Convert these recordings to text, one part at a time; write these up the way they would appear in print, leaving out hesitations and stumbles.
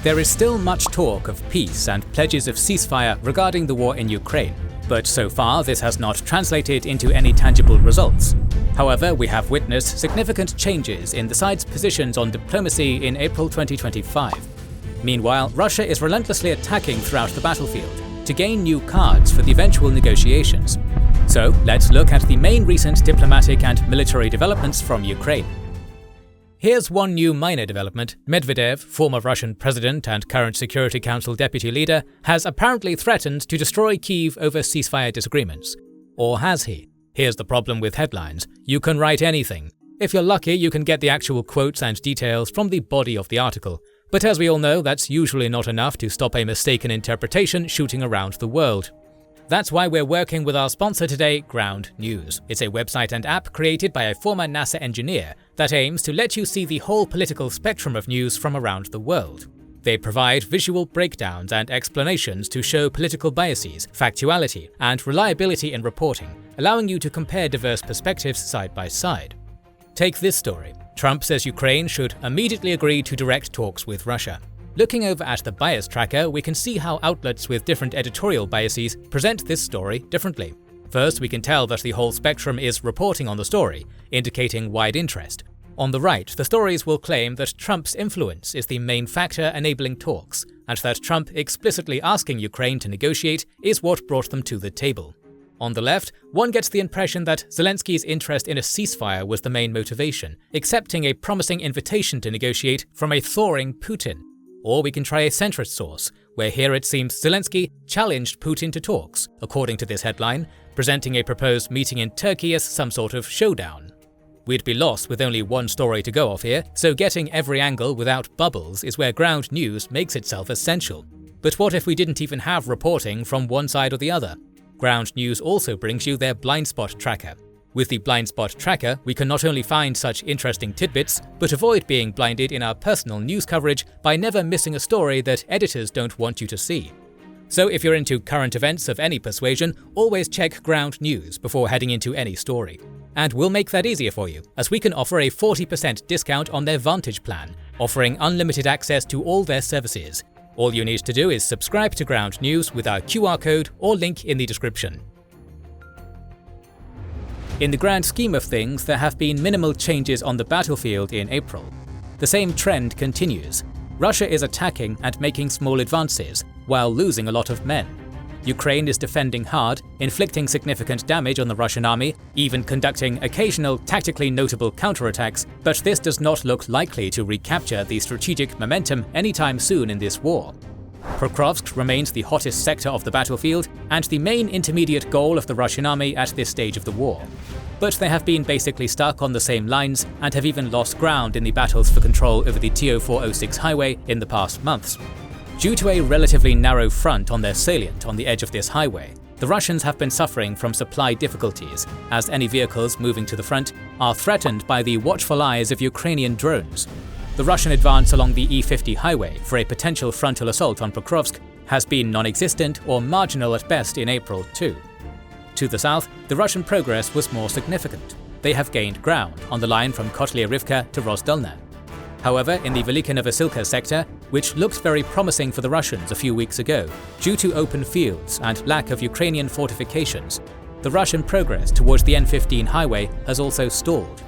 There is still much talk of peace and pledges of ceasefire regarding the war in Ukraine, but so far this has not translated into any tangible results. However, we have witnessed significant changes in the sides' positions on diplomacy in April 2025. Meanwhile, Russia is relentlessly attacking throughout the battlefield to gain new cards for the eventual negotiations. So, let's look at the main recent diplomatic and military developments from Ukraine. Here's one new minor development. Medvedev, former Russian president and current Security Council deputy leader, has apparently threatened to destroy Kyiv over ceasefire disagreements. Or has he? Here's the problem with headlines. You can write anything. If you're lucky, you can get the actual quotes and details from the body of the article. But as we all know, that's usually not enough to stop a mistaken interpretation shooting around the world. That's why we're working with our sponsor today, Ground News. It's a website and app created by a former NASA engineer that aims to let you see the whole political spectrum of news from around the world. They provide visual breakdowns and explanations to show political biases, factuality, and reliability in reporting, allowing you to compare diverse perspectives side by side. Take this story. Trump says Ukraine should immediately agree to direct talks with Russia. Looking over at the bias tracker, we can see how outlets with different editorial biases present this story differently. First, we can tell that the whole spectrum is reporting on the story, indicating wide interest. On the right, the stories will claim that Trump's influence is the main factor enabling talks, and that Trump explicitly asking Ukraine to negotiate is what brought them to the table. On the left, one gets the impression that Zelensky's interest in a ceasefire was the main motivation, accepting a promising invitation to negotiate from a thawing Putin. Or we can try a centrist source, where here it seems Zelensky challenged Putin to talks, according to this headline, presenting a proposed meeting in Turkey as some sort of showdown. We'd be lost with only one story to go off here, so getting every angle without bubbles is where Ground News makes itself essential. But what if we didn't even have reporting from one side or the other? Ground News also brings you their blind spot tracker. With the blind spot tracker, we can not only find such interesting tidbits, but avoid being blinded in our personal news coverage by never missing a story that editors don't want you to see. So if you're into current events of any persuasion, always check Ground News before heading into any story. And we'll make that easier for you, as we can offer a 40% discount on their Vantage plan, offering unlimited access to all their services. All you need to do is subscribe to Ground News with our QR code or link in the description. In the grand scheme of things, there have been minimal changes on the battlefield in April. The same trend continues. Russia is attacking and making small advances, while losing a lot of men. Ukraine is defending hard, inflicting significant damage on the Russian army, even conducting occasional tactically notable counterattacks, but this does not look likely to recapture the strategic momentum anytime soon in this war. Pokrovsk remains the hottest sector of the battlefield and the main intermediate goal of the Russian army at this stage of the war. But they have been basically stuck on the same lines and have even lost ground in the battles for control over the TO-406 highway in the past months. Due to a relatively narrow front on their salient on the edge of this highway, the Russians have been suffering from supply difficulties, as any vehicles moving to the front are threatened by the watchful eyes of Ukrainian drones. The Russian advance along the E50 highway for a potential frontal assault on Pokrovsk has been non-existent or marginal at best in April too. To the south, the Russian progress was more significant. They have gained ground on the line from Kotlyarivka to Rozdolna. However, in the Velika Novosilka sector, which looked very promising for the Russians a few weeks ago, due to open fields and lack of Ukrainian fortifications, the Russian progress towards the N15 highway has also stalled.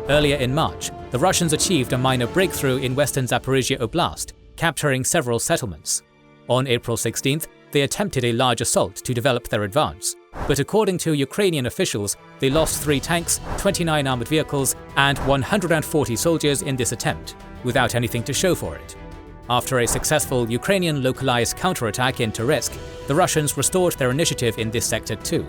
Earlier in March, the Russians achieved a minor breakthrough in western Zaporizhia Oblast, capturing several settlements. On April 16th, they attempted a large assault to develop their advance, but according to Ukrainian officials, they lost 3 tanks, 29 armored vehicles, and 140 soldiers in this attempt, without anything to show for it. After a successful Ukrainian localized counterattack in Toretsk, the Russians restored their initiative in this sector too.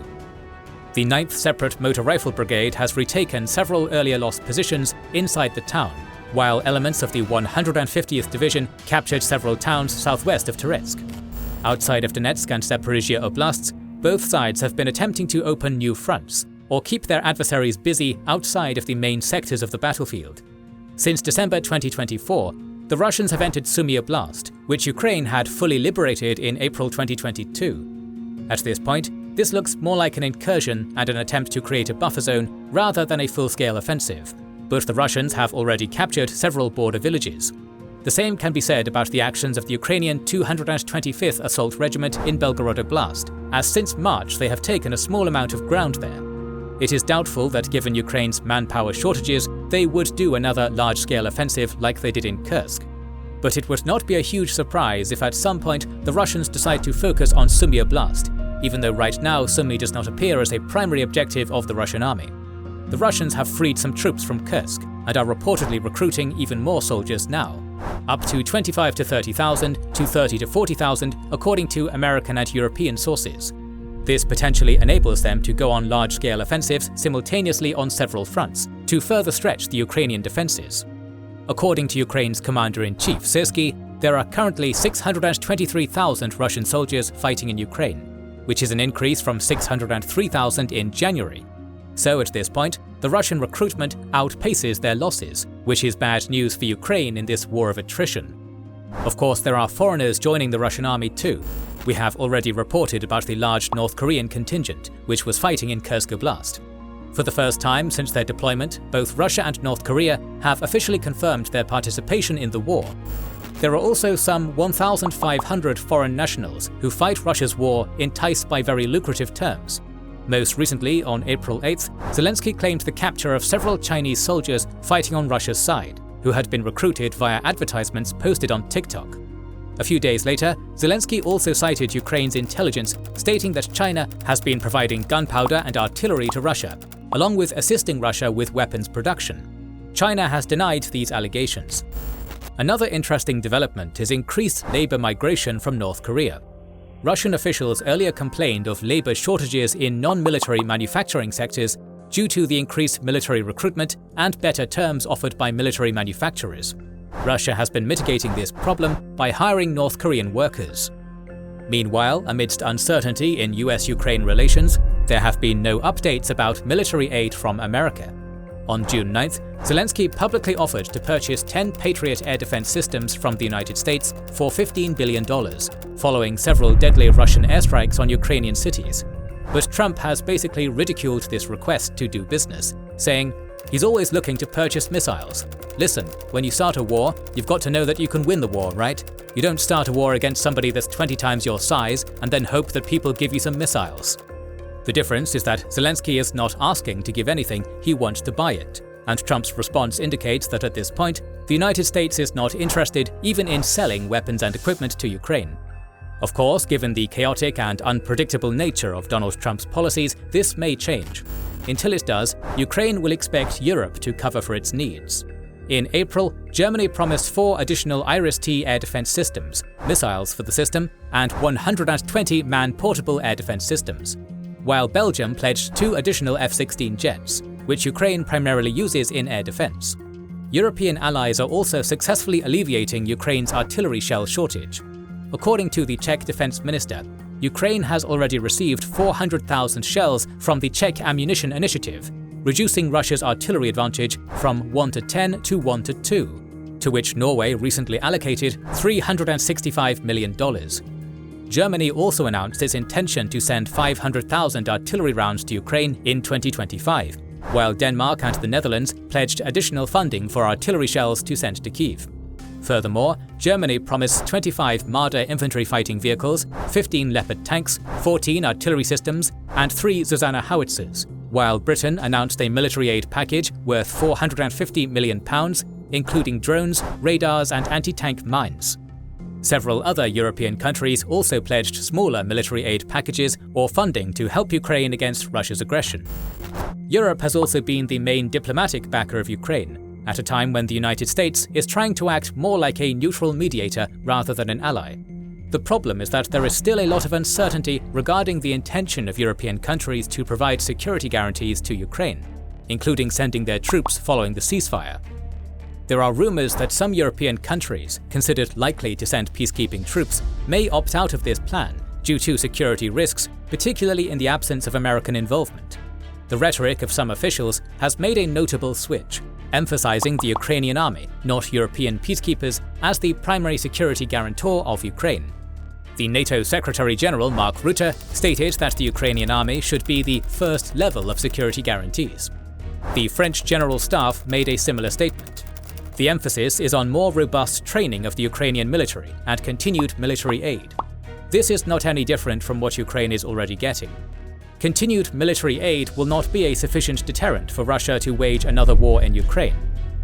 The 9th Separate Motor Rifle Brigade has retaken several earlier lost positions inside the town, while elements of the 150th Division captured several towns southwest of Toretsk. Outside of Donetsk and Zaporizhia Oblasts, both sides have been attempting to open new fronts, or keep their adversaries busy outside of the main sectors of the battlefield. Since December 2024, the Russians have entered Sumy Oblast, which Ukraine had fully liberated in April 2022. At this point, this looks more like an incursion and an attempt to create a buffer zone rather than a full-scale offensive, but the Russians have already captured several border villages. The same can be said about the actions of the Ukrainian 225th Assault Regiment in Belgorod Oblast, as since March they have taken a small amount of ground there. It is doubtful that given Ukraine's manpower shortages, they would do another large-scale offensive like they did in Kursk. But it would not be a huge surprise if at some point the Russians decide to focus on Sumy Oblast, even though right now Sumy does not appear as a primary objective of the Russian army. The Russians have freed some troops from Kursk and are reportedly recruiting even more soldiers now, up to 25 to 30,000 to 30 to 40,000 according to American and European sources. This potentially enables them to go on large-scale offensives simultaneously on several fronts to further stretch the Ukrainian defenses. According to Ukraine's Commander-in-Chief Syrsky, there are currently 623,000 Russian soldiers fighting in Ukraine, which is an increase from 603,000 in January. So at this point, the Russian recruitment outpaces their losses, which is bad news for Ukraine in this war of attrition. Of course, there are foreigners joining the Russian army too. We have already reported about the large North Korean contingent, which was fighting in Kursk Oblast. For the first time since their deployment, both Russia and North Korea have officially confirmed their participation in the war. There are also some 1,500 foreign nationals who fight Russia's war enticed by very lucrative terms. Most recently, on April 8th, Zelensky claimed the capture of several Chinese soldiers fighting on Russia's side, who had been recruited via advertisements posted on TikTok. A few days later, Zelensky also cited Ukraine's intelligence, stating that China has been providing gunpowder and artillery to Russia, along with assisting Russia with weapons production. China has denied these allegations. Another interesting development is increased labor migration from North Korea. Russian officials earlier complained of labor shortages in non-military manufacturing sectors due to the increased military recruitment and better terms offered by military manufacturers. Russia has been mitigating this problem by hiring North Korean workers. Meanwhile, amidst uncertainty in US-Ukraine relations, there have been no updates about military aid from America. On June 9th, Zelensky publicly offered to purchase 10 Patriot air defense systems from the United States for $15 billion, following several deadly Russian airstrikes on Ukrainian cities. But Trump has basically ridiculed this request to do business, saying, "He's always looking to purchase missiles. Listen, when you start a war, you've got to know that you can win the war, right? You don't start a war against somebody that's 20 times your size and then hope that people give you some missiles." The difference is that Zelensky is not asking to give anything, he wants to buy it. And Trump's response indicates that at this point, the United States is not interested even in selling weapons and equipment to Ukraine. Of course, given the chaotic and unpredictable nature of Donald Trump's policies, this may change. Until it does, Ukraine will expect Europe to cover for its needs. In April, Germany promised 4 additional Iris-T air defense systems, missiles for the system, and 120 man-portable air defense systems, while Belgium pledged 2 additional F-16 jets, which Ukraine primarily uses in air defense. European allies are also successfully alleviating Ukraine's artillery shell shortage. According to the Czech defense minister, Ukraine has already received 400,000 shells from the Czech Ammunition Initiative, reducing Russia's artillery advantage from 1 to 10 to 1 to 2, to which Norway recently allocated $365 million. Germany also announced its intention to send 500,000 artillery rounds to Ukraine in 2025, while Denmark and the Netherlands pledged additional funding for artillery shells to send to Kyiv. Furthermore, Germany promised 25 Marder infantry fighting vehicles, 15 Leopard tanks, 14 artillery systems, and 3 Susanna howitzers, while Britain announced a military aid package worth £450 million, including drones, radars, and anti-tank mines. Several other European countries also pledged smaller military aid packages or funding to help Ukraine against Russia's aggression. Europe has also been the main diplomatic backer of Ukraine, at a time when the United States is trying to act more like a neutral mediator rather than an ally. The problem is that there is still a lot of uncertainty regarding the intention of European countries to provide security guarantees to Ukraine, including sending their troops following the ceasefire. There are rumors that some European countries, considered likely to send peacekeeping troops, may opt out of this plan due to security risks, particularly in the absence of American involvement. The rhetoric of some officials has made a notable switch, emphasizing the Ukrainian army, not European peacekeepers, as the primary security guarantor of Ukraine. The NATO Secretary-General Mark Rutte stated that the Ukrainian army should be the first level of security guarantees. The French General Staff made a similar statement. The emphasis is on more robust training of the Ukrainian military and continued military aid. This is not any different from what Ukraine is already getting. Continued military aid will not be a sufficient deterrent for Russia to wage another war in Ukraine.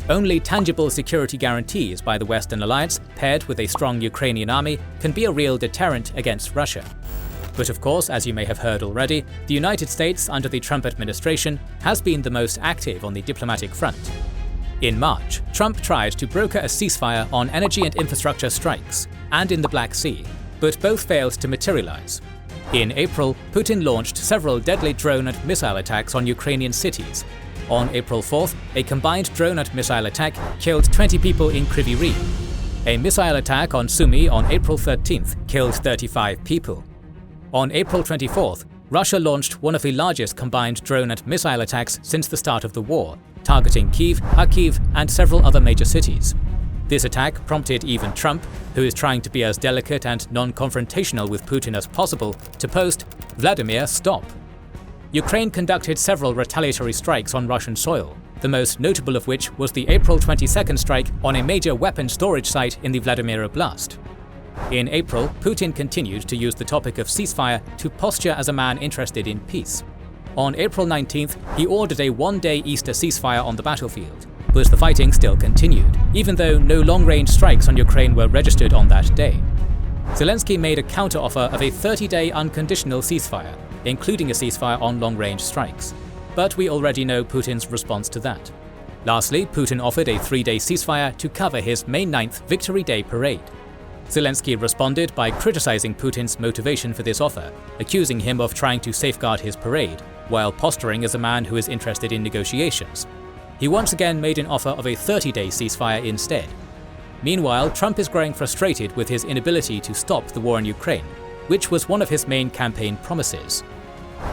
Only tangible security guarantees by the Western alliance, paired with a strong Ukrainian army, can be a real deterrent against Russia. But of course, as you may have heard already, the United States under the Trump administration has been the most active on the diplomatic front. In March, Trump tried to broker a ceasefire on energy and infrastructure strikes, and in the Black Sea, but both failed to materialize. In April, Putin launched several deadly drone and missile attacks on Ukrainian cities. On April 4th, a combined drone and missile attack killed 20 people in Kryvyi Rih. A missile attack on Sumy on April 13th killed 35 people. On April 24th, Russia launched one of the largest combined drone and missile attacks since the start of the war, targeting Kyiv, Kharkiv, and several other major cities. This attack prompted even Trump, who is trying to be as delicate and non-confrontational with Putin as possible, to post, "Vladimir, stop." Ukraine conducted several retaliatory strikes on Russian soil, the most notable of which was the April 22nd strike on a major weapon storage site in the Vladimir Oblast. In April, Putin continued to use the topic of ceasefire to posture as a man interested in peace. On April 19th, he ordered a one-day Easter ceasefire on the battlefield, but the fighting still continued, even though no long-range strikes on Ukraine were registered on that day. Zelensky made a counteroffer of a 30-day unconditional ceasefire, including a ceasefire on long-range strikes. But we already know Putin's response to that. Lastly, Putin offered a 3-day ceasefire to cover his May 9th Victory Day parade. Zelensky responded by criticizing Putin's motivation for this offer, accusing him of trying to safeguard his parade, while posturing as a man who is interested in negotiations. He once again made an offer of a 30-day ceasefire instead. Meanwhile, Trump is growing frustrated with his inability to stop the war in Ukraine, which was one of his main campaign promises.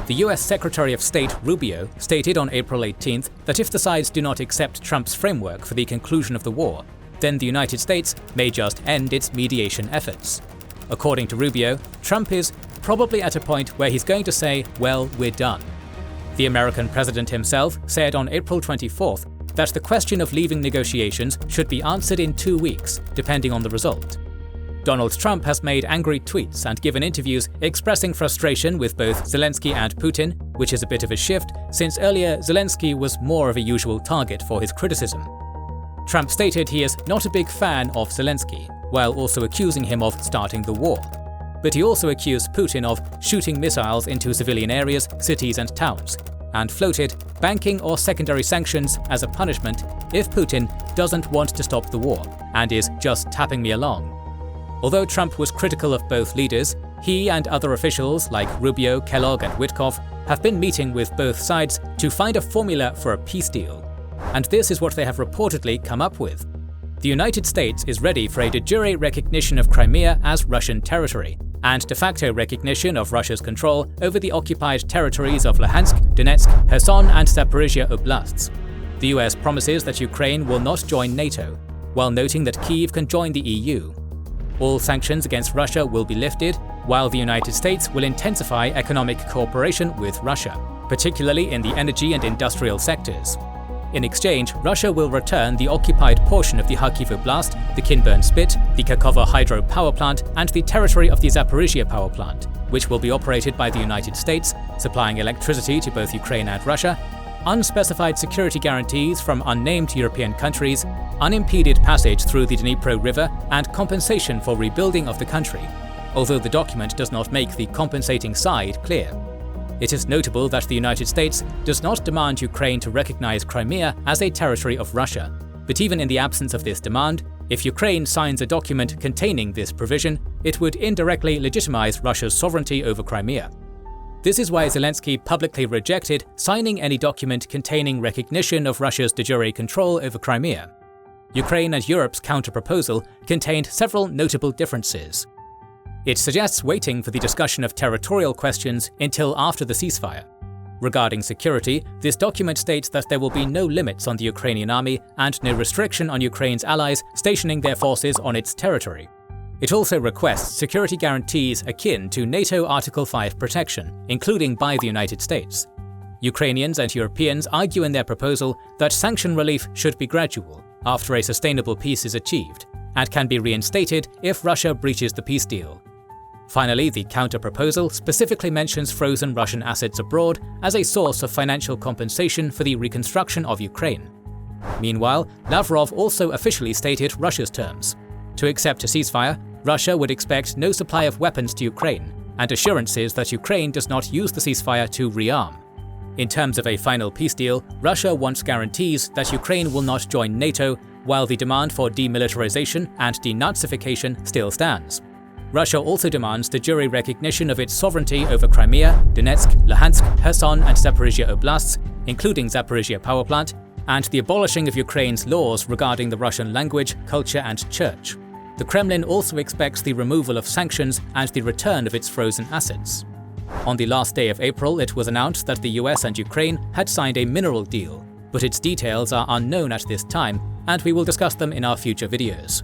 The US Secretary of State Rubio stated on April 18th that if the sides do not accept Trump's framework for the conclusion of the war, then the United States may just end its mediation efforts. According to Rubio, Trump is probably at a point where he's going to say, "Well, we're done." The American president himself said on April 24th that the question of leaving negotiations should be answered in 2 weeks, depending on the result. Donald Trump has made angry tweets and given interviews expressing frustration with both Zelensky and Putin, which is a bit of a shift, since earlier Zelensky was more of a usual target for his criticism. Trump stated he is not a big fan of Zelensky, while also accusing him of starting the war. But he also accused Putin of shooting missiles into civilian areas, cities and towns, and floated banking or secondary sanctions as a punishment if Putin doesn't want to stop the war and is just tapping me along. Although Trump was critical of both leaders, he and other officials like Rubio, Kellogg and Witkoff have been meeting with both sides to find a formula for a peace deal. And this is what they have reportedly come up with. The United States is ready for a de jure recognition of Crimea as Russian territory, and de facto recognition of Russia's control over the occupied territories of Luhansk, Donetsk, Kherson and Zaporizhia oblasts. The US promises that Ukraine will not join NATO, while noting that Kyiv can join the EU. All sanctions against Russia will be lifted, while the United States will intensify economic cooperation with Russia, particularly in the energy and industrial sectors. In exchange, Russia will return the occupied portion of the Kharkiv Oblast, the Kinburn Spit, the Kakhovka hydro power plant, and the territory of the Zaporizhia power plant, which will be operated by the United States, supplying electricity to both Ukraine and Russia, unspecified security guarantees from unnamed European countries, unimpeded passage through the Dnipro River, and compensation for rebuilding of the country, although the document does not make the compensating side clear. It is notable that the United States does not demand Ukraine to recognize Crimea as a territory of Russia, but even in the absence of this demand, if Ukraine signs a document containing this provision, it would indirectly legitimize Russia's sovereignty over Crimea. This is why Zelensky publicly rejected signing any document containing recognition of Russia's de jure control over Crimea. Ukraine and Europe's counter-proposal contained several notable differences. It suggests waiting for the discussion of territorial questions until after the ceasefire. Regarding security, this document states that there will be no limits on the Ukrainian army and no restriction on Ukraine's allies stationing their forces on its territory. It also requests security guarantees akin to NATO Article 5 protection, including by the United States. Ukrainians and Europeans argue in their proposal that sanction relief should be gradual, after a sustainable peace is achieved, and can be reinstated if Russia breaches the peace deal. Finally, the counter-proposal specifically mentions frozen Russian assets abroad as a source of financial compensation for the reconstruction of Ukraine. Meanwhile, Lavrov also officially stated Russia's terms. To accept a ceasefire, Russia would expect no supply of weapons to Ukraine, and assurances that Ukraine does not use the ceasefire to rearm. In terms of a final peace deal, Russia wants guarantees that Ukraine will not join NATO, while the demand for demilitarization and denazification still stands. Russia also demands de jure recognition of its sovereignty over Crimea, Donetsk, Luhansk, Kherson and Zaporizhia oblasts, including Zaporizhia power plant, and the abolishing of Ukraine's laws regarding the Russian language, culture and church. The Kremlin also expects the removal of sanctions and the return of its frozen assets. On the last day of April, it was announced that the US and Ukraine had signed a mineral deal, but its details are unknown at this time, and we will discuss them in our future videos.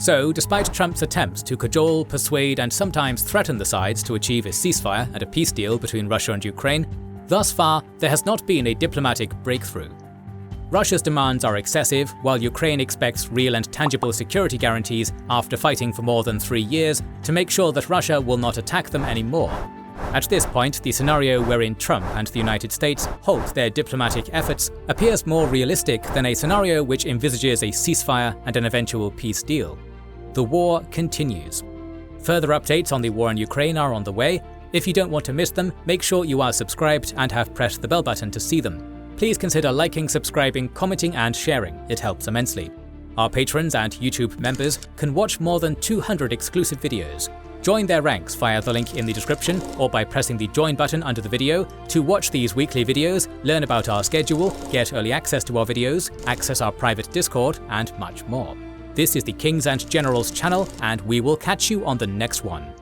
So, despite Trump's attempts to cajole, persuade and sometimes threaten the sides to achieve a ceasefire and a peace deal between Russia and Ukraine, thus far there has not been a diplomatic breakthrough. Russia's demands are excessive, while Ukraine expects real and tangible security guarantees after fighting for more than 3 years to make sure that Russia will not attack them anymore. At this point, the scenario wherein Trump and the United States halt their diplomatic efforts appears more realistic than a scenario which envisages a ceasefire and an eventual peace deal. The war continues. Further updates on the war in Ukraine are on the way. If you don't want to miss them, make sure you are subscribed and have pressed the bell button to see them. Please consider liking, subscribing, commenting and sharing, it helps immensely. Our patrons and YouTube members can watch more than 200 exclusive videos. Join their ranks via the link in the description or by pressing the join button under the video to watch these weekly videos, learn about our schedule, get early access to our videos, access our private Discord and much more. This is the Kings and Generals channel and we will catch you on the next one.